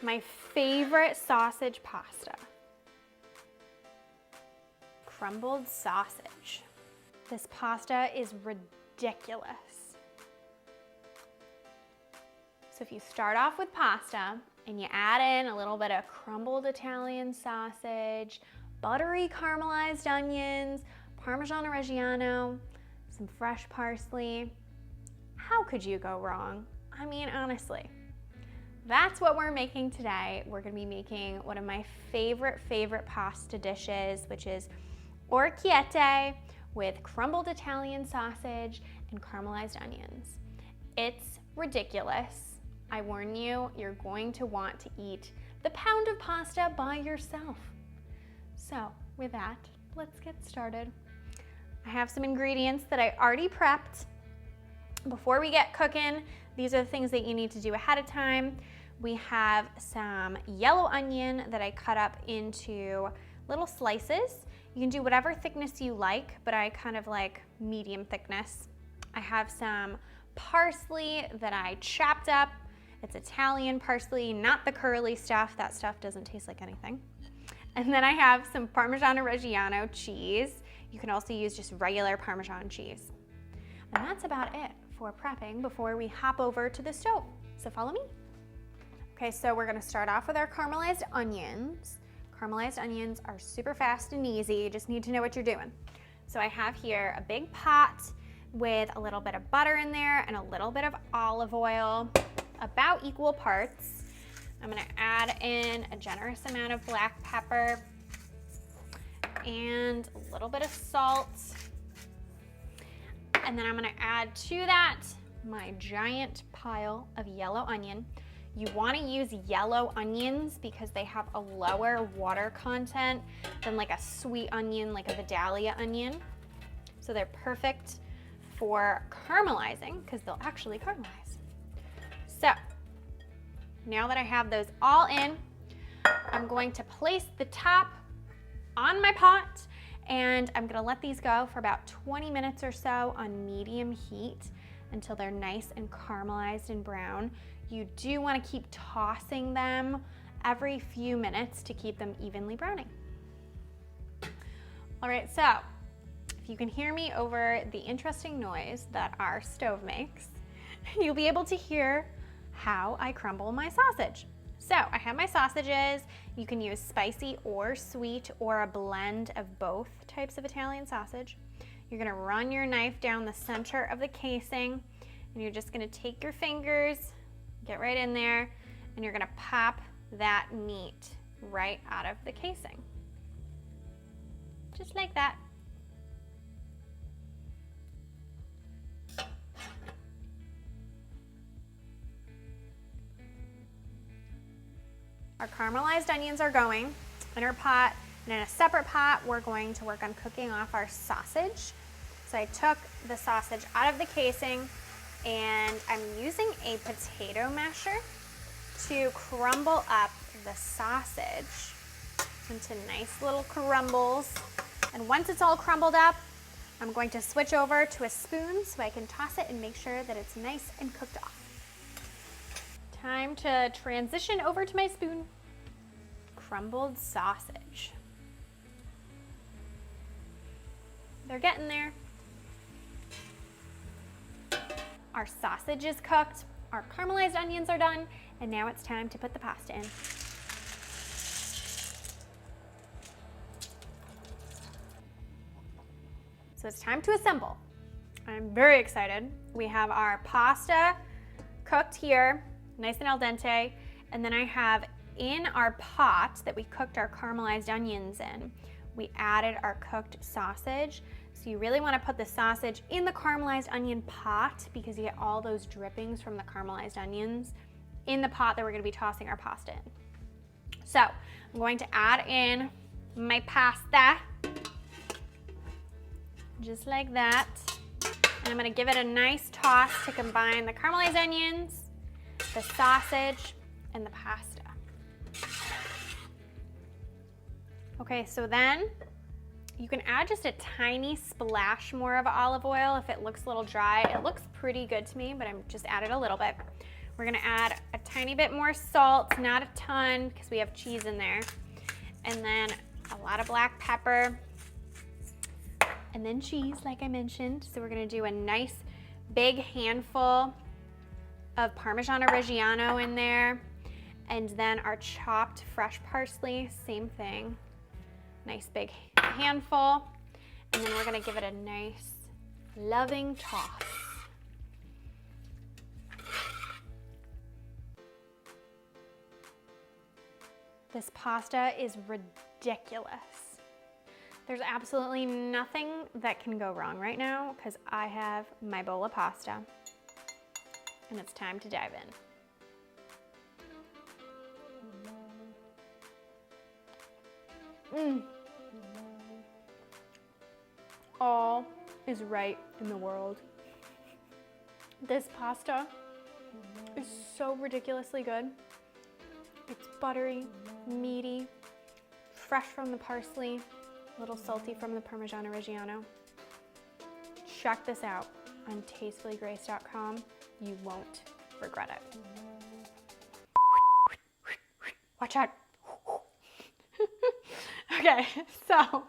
My favorite sausage pasta. Crumbled sausage. This pasta is ridiculous. So if you start off with pasta and you add in a little bit of crumbled Italian sausage, buttery caramelized onions, parmigiano reggiano, some fresh parsley, how could you go wrong? I mean, honestly. That's what we're making today. We're gonna be making one of my favorite pasta dishes, which is orecchiette with crumbled Italian sausage and caramelized onions. It's ridiculous. I warn you, you're going to want to eat the pound of pasta by yourself. So with that, let's get started. I have some ingredients that I already prepped. Before we get cooking, these are the things that you need to do ahead of time. We have some yellow onion that I cut up into little slices. You can do whatever thickness you like, but I kind of like medium thickness. I have some parsley that I chopped up. It's Italian parsley, not the curly stuff. That stuff doesn't taste like anything. And then I have some Parmigiano Reggiano cheese. You can also use just regular Parmesan cheese. And that's about it for prepping before we hop over to the stove. So follow me. Okay, so we're gonna start off with our caramelized onions. Caramelized onions are super fast and easy. You just need to know what you're doing. So I have here a big pot with a little bit of butter in there and a little bit of olive oil, about equal parts. I'm gonna add in a generous amount of black pepper and a little bit of salt. And then I'm gonna add to that my giant pile of yellow onion. You wanna use yellow onions because they have a lower water content than like a sweet onion, like a Vidalia onion. So they're perfect for caramelizing because they'll actually caramelize. So now that I have those all in, I'm going to place the top on my pot and I'm gonna let these go for about 20 minutes or so on medium heat until they're nice and caramelized and brown. You do wanna keep tossing them every few minutes to keep them evenly browning. All right, so if you can hear me over the interesting noise that our stove makes, you'll be able to hear how I crumble my sausage. So I have my sausages. You can use spicy or sweet or a blend of both types of Italian sausage. You're gonna run your knife down the center of the casing and you're just gonna take your fingers, get right in there, and you're gonna pop that meat right out of the casing. Just like that. Our caramelized onions are going in our pot, and in a separate pot, we're going to work on cooking off our sausage. So I took the sausage out of the casing, and I'm using a potato masher to crumble up the sausage into nice little crumbles. And once it's all crumbled up, I'm going to switch over to a spoon so I can toss it and make sure that it's nice and cooked off. Time to transition over to my spoon. Crumbled sausage. They're getting there. Our sausage is cooked, our caramelized onions are done, and now it's time to put the pasta in. So it's time to assemble. I'm very excited. We have our pasta cooked here, nice and al dente, and then I have in our pot that we cooked our caramelized onions in, we added our cooked sausage. So you really want to put the sausage in the caramelized onion pot because you get all those drippings from the caramelized onions in the pot that we're going to be tossing our pasta in. So I'm going to add in my pasta, just like that. And I'm going to give it a nice toss to combine the caramelized onions, the sausage, and the pasta. Okay, so then you can add just a tiny splash more of olive oil if it looks a little dry. It looks pretty good to me, but I'm just added a little bit. We're gonna add a tiny bit more salt, not a ton, because we have cheese in there. And then a lot of black pepper. And then cheese, like I mentioned. So we're gonna do a nice big handful of Parmigiano Reggiano in there. And then our chopped fresh parsley, same thing. Nice big handful. And then we're gonna give it a nice, loving toss. This pasta is ridiculous. There's absolutely nothing that can go wrong right now because I have my bowl of pasta and it's time to dive in. All is right in the world. This pasta is so ridiculously good. It's buttery, meaty, fresh from the parsley, a little salty from the Parmigiano Reggiano. Check this out on tastefullygrace.com. You won't regret it. Watch out. Okay, so.